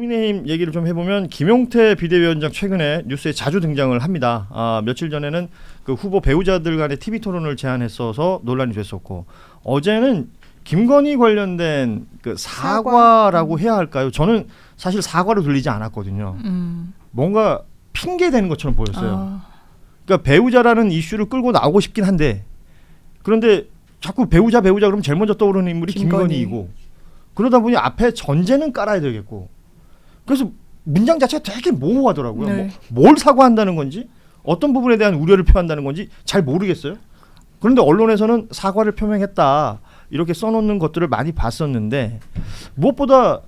국민의힘 얘기를 좀 해보면 김용태 비대위원장 최근에 뉴스에 자주 등장을 합니다. 며칠 전에는 그 후보 배우자들 간의 TV 토론을 제안했어서 논란이 됐었고 어제는 김건희 관련된 그 사과라고 해야 할까요? 저는 사실 사과로 들리지 않았거든요. 뭔가 핑계 대는 것처럼 보였어요. 그러니까 배우자라는 이슈를 끌고 나오고 싶긴 한데 그런데 자꾸 배우자 그러면 제일 먼저 떠오르는 인물이 김건희이고 그러다 보니 앞에 전제는 깔아야 되겠고 그래서 문장 자체가 되게 모호하더라고요. 네. 뭘 사과한다는 건지 어떤 부분에 대한 우려를 표한다는 건지 잘 모르겠어요. 그런데 언론에서는 사과를 표명했다 이렇게 써놓는 것들을 많이 봤었는데 무엇보다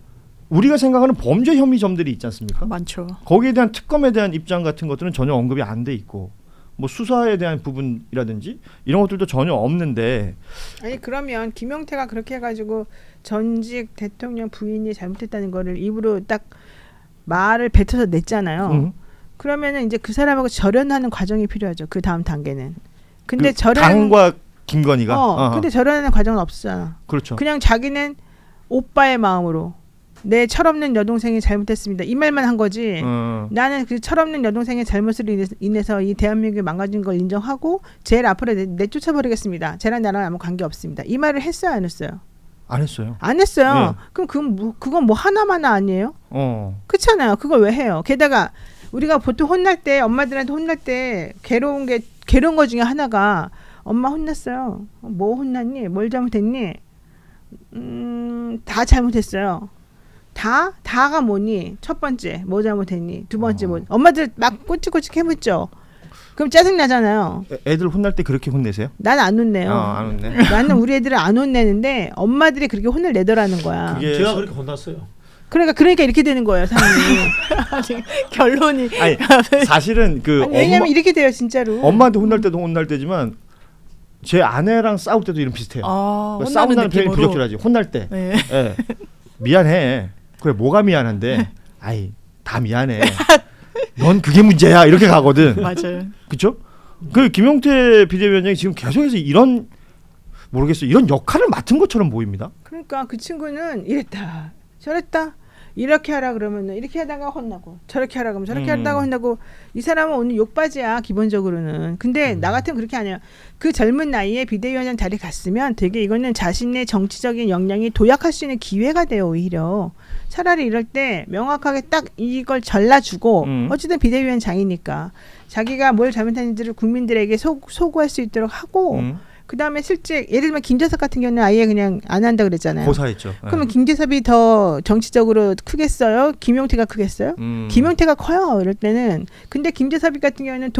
우리가 생각하는 범죄 혐의점들이 있지 않습니까? 많죠. 거기에 대한 특검에 대한 입장 같은 것들은 전혀 언급이 안 돼 있고 뭐 수사에 대한 부분이라든지 이런 것들도 전혀 없는데 아니 그러면 김용태가 그렇게 해가지고 전직 대통령 부인이 잘못했다는 거를 입으로 딱 말을 뱉어서 냈잖아요. 그러면은 이제 그 사람하고 절연하는 과정이 필요하죠. 그 다음 단계는. 근데 그 절연하는 당과 김건희가 근데 절연하는 과정은 없잖아. 그렇죠. 그냥 자기는 오빠의 마음으로 내 철없는 여동생이 잘못했습니다. 이 말만 한 거지. 나는 그 철없는 여동생의 잘못으로 인해서 이 대한민국이 망가진 걸 인정하고 쟤를 앞으로 내쫓아버리겠습니다. 쟤랑 나랑 아무 관계 없습니다. 이 말을 했어요, 안 했어요? 안 했어요. 안 했어요. 네. 그럼 그건 뭐 하나마나 아니에요? 그렇잖아요. 그걸 왜 해요? 게다가 우리가 보통 혼날 때 엄마들한테 혼날 때 괴로운 거 중에 하나가 엄마 혼났어요. 뭐 혼났니? 뭘 잘못했니? 다 잘못했어요. 다가 뭐니? 첫 번째 뭐 잘못했니? 두 번째 뭐? 엄마들 막 꼬치꼬치 캐묻죠. 그럼 짜증 나잖아요. 애들 혼날 때 그렇게 혼내세요? 난 안 혼내요. 안 혼내. 나는 우리 애들을 안 혼내는데 엄마들이 그렇게 혼을 내더라는 거야. 제가 그렇게 혼났어요. 그러니까 이렇게 되는 거예요, 사람이. 결론이 아니 사실은 그 아니, 왜냐면 이렇게 돼요, 진짜로. 엄마한테 혼날 때도 혼날 때지만 제 아내랑 싸울 때도 이런 비슷해요. 그러니까 싸운다는 표현이 부적절하지. 혼날 때. 네. 네. 미안해. 그래 뭐가 미안한데? 아이 다 미안해. 넌 그게 문제야 이렇게 가거든. 맞아요. 그렇죠? 그 김용태 비대위원장이 지금 계속해서 이런 이런 역할을 맡은 것처럼 보입니다. 그러니까 그 친구는 이랬다 저랬다 이렇게 하라 그러면 이렇게 하다가 혼나고 저렇게 하라 그러면 저렇게 하다가 혼나고 이 사람은 오늘 욕바지야 기본적으로는. 근데 나 같으면 그렇게 안 해요. 그 젊은 나이에 비대위원장 자리 갔으면 되게 이거는 자신의 정치적인 역량이 도약할 수 있는 기회가 돼요. 오히려 차라리 이럴 때 명확하게 딱 이걸 잘라주고 어쨌든 비대위원장이니까 자기가 뭘 잘못했는지를 국민들에게 소구할 수 있도록 하고 그 다음에 실제 예를 들면 김재섭 같은 경우는 아예 그냥 안 한다 그랬잖아요. 고사했죠. 그러면 김재섭이 더 정치적으로 크겠어요? 김용태가 크겠어요? 김용태가 커요. 이럴 때는. 근데 김재섭이 같은 경우는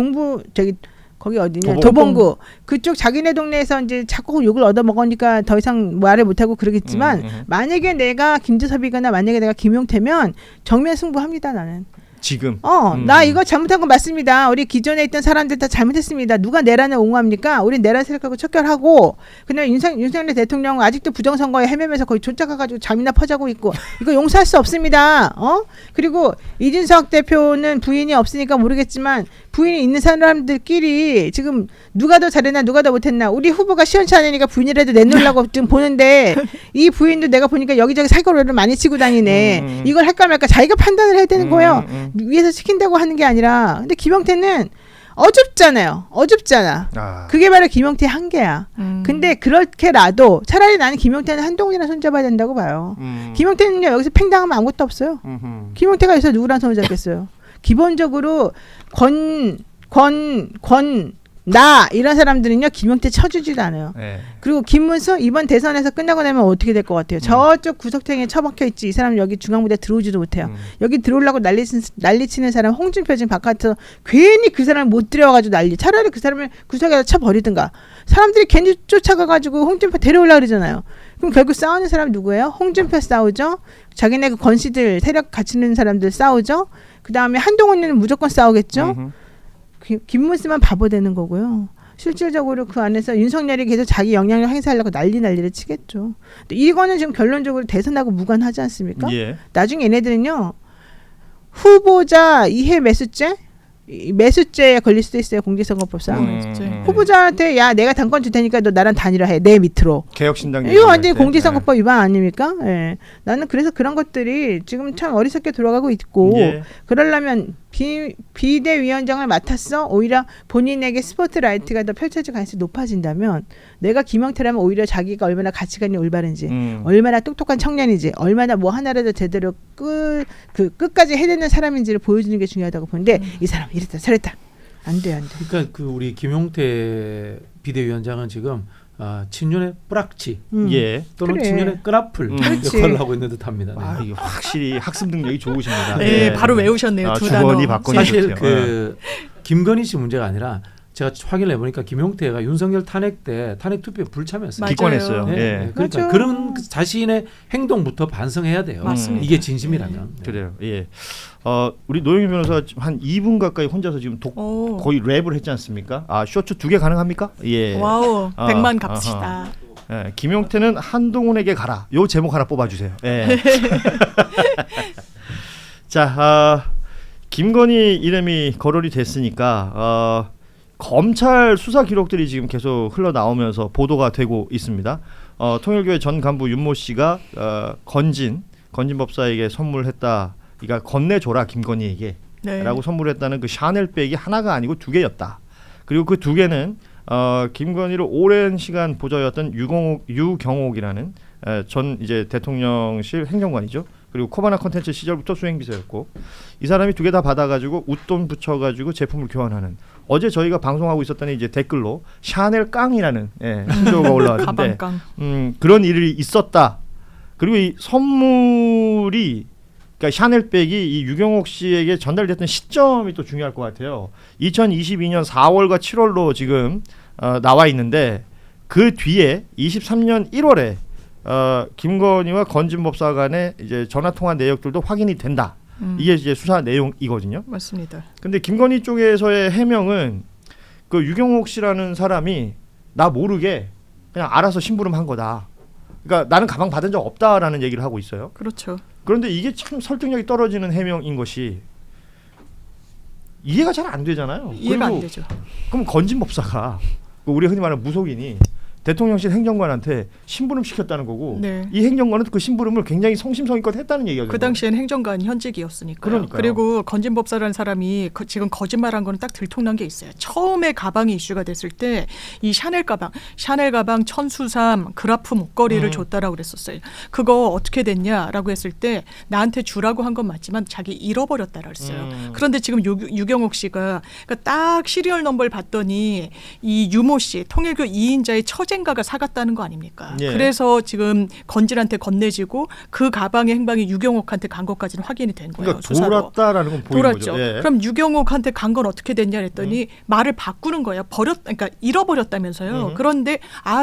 거기 어디냐? 도봉구. 그쪽 자기네 동네에서 이제 자꾸 욕을 얻어먹으니까 더 이상 말을 못하고 그러겠지만 만약에 내가 김재섭이거나 만약에 내가 김용태면 정면 승부합니다. 나는. 지금. 나 이거 잘못한 거 맞습니다. 우리 기존에 있던 사람들 다 잘못했습니다. 누가 내란을 옹호합니까? 우리 내란 세력하고 척결하고 그다음에 윤석열 대통령 아직도 부정선거에 헤매면서 거의 쫓아가가지고 잠이나 퍼자고 있고 이거 용서할 수 없습니다. 그리고 이준석 대표는 부인이 없으니까 모르겠지만 부인이 있는 사람들끼리 지금 누가 더 잘했나 누가 더 못했나 우리 후보가 시원찮으니까 부인이라도 내놓으려고 지금 보는데 이 부인도 내가 보니까 여기저기 살거리를 많이 치고 다니네. 이걸 할까 말까 자기가 판단을 해야 되는 거예요. 위에서 시킨다고 하는 게 아니라. 근데 김용태는 어줍잖아. 그게 바로 김용태의 한계야. 근데 그렇게라도 차라리 나는 김용태는 한동훈이랑 손잡아야 된다고 봐요. 김용태는요 여기서 팽당하면 아무것도 없어요. 김용태가 여기서 누구랑 손을 잡겠어요. 기본적으로 나 이런 사람들은요 김용태 쳐주지도 않아요. 네. 그리고 김문수 이번 대선에서 끝나고 나면 어떻게 될 것 같아요? 저쪽 구석탱이에 처박혀 있지. 이 사람 여기 중앙부대 들어오지도 못해요. 여기 들어오려고 난리치는 사람 홍준표 지금 바깥에서 괜히 그 사람을 못 들여와가지고 난리. 차라리 그 사람을 구석에다 쳐버리든가. 사람들이 괜히 쫓아가가지고 홍준표 데려오려고 그러잖아요. 그럼 결국 싸우는 사람 누구예요? 홍준표 싸우죠. 자기네 그 건시들 세력 갖추는 사람들 싸우죠. 그 다음에 한동훈은 무조건 싸우겠죠. 김문수만 바보 되는 거고요. 실질적으로 그 안에서 윤석열이 계속 자기 영향력 행사하려고 난리를 치겠죠. 근데 이거는 지금 결론적으로 대선하고 무관하지 않습니까? 예. 나중에 얘네들은요. 후보자 이해 매수죄 이 매수죄에 걸릴 수도 있어요. 공직선거법상. 후보자한테 야 내가 당권 줄 테니까 너 나랑 단일화 해. 내 밑으로. 개혁신당 이거 완전히 공직선거법 위반 아닙니까? 예. 나는 그래서 그런 것들이 지금 참 어리석게 돌아가고 있고 예. 그러려면 비대위원장을 맡았어 오히려 본인에게 스포트라이트가 더 펼쳐질 가능성이 높아진다면 내가 김영태라면 오히려 자기가 얼마나 가치관이 올바른지 얼마나 똑똑한 청년이지 얼마나 뭐 하나라도 제대로 끝까지 해내는 사람인지를 보여주는 게 중요하다고 보는데 이 사람 이랬다 저랬다 안 돼. 그러니까 그 우리 김용태 비대위원장은 지금 친윤의 뿌락치 예. 또는 그래. 친윤의 끈앞을 그렇지. 역할을 하고 있는 듯합니다. 네. 아, 이게 확실히 학습 능력이 좋으십니다. 네, 바로 외우셨네요. 두 주거니 단어. 받거니 사실 좋대요. 그 김건희 씨 문제가 아니라 제가 확인을 해보니까 김용태가 윤석열 탄핵 때 탄핵 투표에 불참했어요. 맞아요. 기권했어요. 네, 예. 네. 그러니까 맞아. 그런 자신의 행동부터 반성해야 돼요. 맞습니다. 이게 진심이라면. 네. 그래요. 예. 우리 노영희 변호사 한 2분 가까이 혼자서 지금 오. 거의 랩을 했지 않습니까? 쇼츠 2개 가능합니까? 예. 와우, 아, 100만 값시다. 예. 김용태는 한동훈에게 가라. 요 제목 하나 뽑아주세요. 예. 자, 김건희 이름이 거론이 됐으니까 검찰 수사 기록들이 지금 계속 흘러나오면서 보도가 되고 있습니다. 통일교회 전 간부 윤모 씨가 건진 법사에게 선물했다. 그러니까 건네줘라 김건희에게 네. 라고 선물했다는 그 샤넬백이 하나가 아니고 2개였다. 그리고 그 2개는 김건희를 오랜 시간 보좌였던 유경옥이라는 전 이제 대통령실 행정관이죠. 그리고 코바나 컨텐츠 시절부터 수행비서였고 이 사람이 2개 다 받아가지고 웃돈 붙여가지고 제품을 교환하는 어제 저희가 방송하고 있었더니 이제 댓글로 샤넬 깡이라는 신조어가 올라왔는데 가방깡. 그런 일이 있었다. 그리고 이 선물이 그러니까 샤넬백이 이 유경옥 씨에게 전달됐던 시점이 또 중요할 것 같아요. 2022년 4월과 7월로 지금 나와 있는데 그 뒤에 23년 1월에 김건희와 건진 법사 간의 이제 전화 통화 내역들도 확인이 된다. 이게 이제 수사 내용이거든요. 맞습니다. 근데 김건희 쪽에서의 해명은 그 유경옥 씨라는 사람이 나 모르게 그냥 알아서 심부름한 거다. 그러니까 나는 가방 받은 적 없다라는 얘기를 하고 있어요. 그렇죠. 그런데 이게 참 설득력이 떨어지는 해명인 것이 이해가 잘 안 되잖아요. 이해가 그리고 안 되죠. 그럼 건진 법사가 우리 흔히 말하는 무속인이 대통령실 행정관한테 심부름 시켰다는 거고 네. 이 행정관은 그 심부름을 굉장히 성심성의껏 했다는 얘기거든요. 그 당시엔 행정관 현직이었으니까요. 그러니까요. 그리고 건진법사라는 사람이 지금 거짓말한 거는 딱 들통난 게 있어요. 처음에 가방이 이슈가 됐을 때 이 샤넬 가방 천수삼 그라프 목걸이를 줬다라고 그랬었어요. 그거 어떻게 됐냐라고 했을 때 나한테 주라고 한 건 맞지만 자기 잃어버렸다라 그랬어요. 그런데 지금 유경옥 씨가 그러니까 딱 시리얼 넘버를 봤더니 이 유모 씨 통일교 2인자의 처제인가가 사갔다는 거 아닙니까? 예. 그래서 지금 건진한테 건네지고 그 가방의 행방이 유경옥한테 간 것까지는 확인이 된 거예요. 그러니까 수사로. 돌았다라는 건 보이는 돌았죠. 거죠. 예. 그럼 유경옥한테 간 건 어떻게 됐냐 했더니 말을 바꾸는 거예요. 그러니까 잃어버렸다면서요. 그런데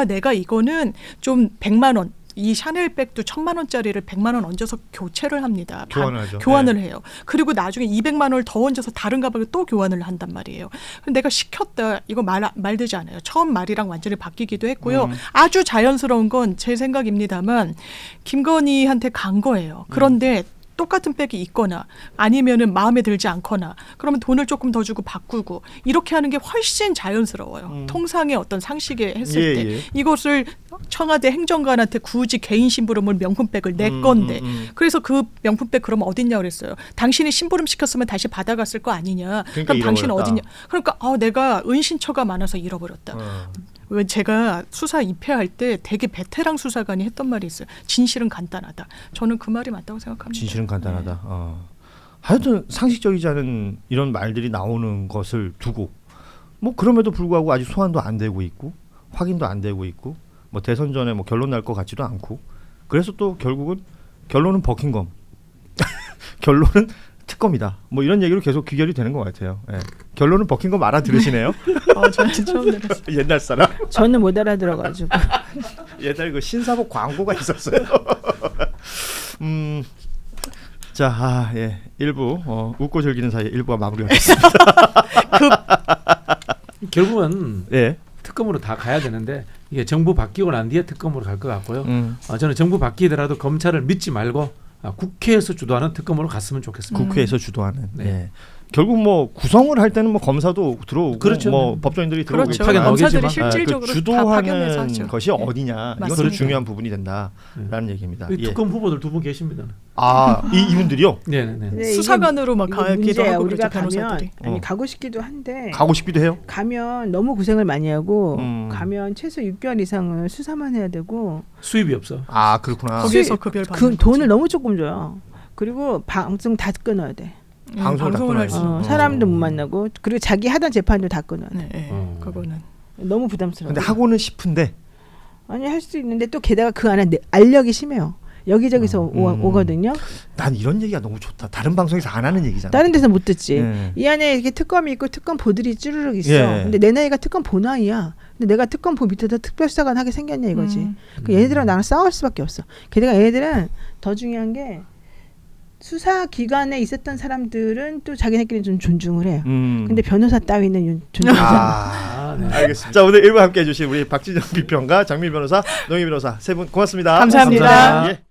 내가 이거는 좀 100만 원. 이 샤넬백도 1,000만 원짜리를 100만 원 얹어서 교체를 합니다. 교환을 하죠. 교환을 네. 해요. 그리고 나중에 200만 원을 더 얹어서 다른 가방을 또 교환을 한단 말이에요. 근데 내가 시켰다. 이거 말되지 않아요. 처음 말이랑 완전히 바뀌기도 했고요. 아주 자연스러운 건 제 생각입니다만 김건희한테 간 거예요. 그런데 똑같은 백이 있거나 아니면은 마음에 들지 않거나 그러면 돈을 조금 더 주고 바꾸고 이렇게 하는 게 훨씬 자연스러워요. 통상의 어떤 상식에 했을 때 이것을 청와대 행정관한테 굳이 개인 심부름을 명품백을 내 건데 그래서 그 명품백 그러면 어딨냐 그랬어요. 당신이 심부름 시켰으면 다시 받아갔을 거 아니냐. 그러니까 그럼 당신은 잃어버렸다. 어딨냐. 그러니까 내가 은신처가 많아서 잃어버렸다. 왜 제가 수사 입회할 때 되게 베테랑 수사관이 했던 말이 있어요. 진실은 간단하다. 저는 그 말이 맞다고 생각합니다. 진실은 간단하다. 하여튼 상식적이지 않은 이런 말들이 나오는 것을 두고 뭐 그럼에도 불구하고 아직 소환도 안 되고 있고 확인도 안 되고 있고 뭐 대선 전에 뭐 결론 날 것 같지도 않고 그래서 또 결국은 결론은 버킹검 결론은 특검이다. 뭐 이런 얘기로 계속 귀결이 되는 것 같아요. 예. 결론은 버킹검 알아들으시네요? 저는 처음 들었어요. 옛날 사람? 저는 못 알아들어가지고. 옛날 그 신사복 광고가 있었어요. 자, 예. 1부 웃고 즐기는 사이에 1부가 마무리가 됐습니다. 결국은 예. 특검으로 다 가야 되는데 이게 정부 바뀌고 난 뒤에 특검으로 갈 것 같고요. 저는 정부 바뀌더라도 검찰을 믿지 말고 국회에서 주도하는 특검으로 갔으면 좋겠습니다. 국회에서 주도하는. 네. 예. 결국 뭐 구성을 할 때는 뭐 검사도 들어오고 그렇죠. 뭐 법조인들이 들어오고 그렇죠. 파견 검사들이 나오겠지만. 실질적으로 그 다 파견해서 주도하는 하죠. 것이 어디냐 이것도 맞습니다. 중요한 부분이 된다라는 얘기입니다. 이 예. 특검 후보들 2분 계십니다. 이분들이요? 네네네. 근데 이게 수사관으로 막 이게 가기도 문제야. 하고 우리가 그러죠, 변호사들이. 가면 아니 어. 가고 싶기도 한데 가고 싶기도 해요. 가면 너무 고생을 많이 하고 가면 최소 6개월 이상을 수사만 해야 되고 수입이 없어. 아 그렇구나. 거기에서 급여를 받는 그 거지. 돈을 너무 조금 줘요. 그리고 방송 다 끊어야 돼. 방송을 다 방송을 할 수. 끊어야지. 사람도 못 만나고 그리고 자기 하던 재판도 다 끊어야 돼. 네, 네. 그거는. 너무 부담스러워. 근데 하고는 싶은데 아니 할 수 있는데 또 게다가 그 안에 알력이 심해요. 여기저기서 오거든요. 난 이런 얘기가 너무 좋다. 다른 방송에서 안 하는 얘기잖아. 다른 데서 못 듣지. 예. 이 안에 이렇게 특검이 있고 특검 보들이 쭈르륵 있어. 예. 근데 내 나이가 특검 보 나이야. 근데 내가 특검 보 밑에다 특별수사관 하게 생겼냐 이거지. 그 얘네들은 나랑 싸울 수밖에 없어. 게다가 얘네들은 더 중요한 게 수사 기관에 있었던 사람들은 또 자기네끼리 좀 존중을 해요. 근데 변호사 따위는 존중하지 않아. 네. 알겠습니다. 자 오늘 1부 함께해 주신 우리 박진영 비평가, 장미 변호사, 노영희 변호사 세 분 고맙습니다. 감사합니다. 감사합니다. 예.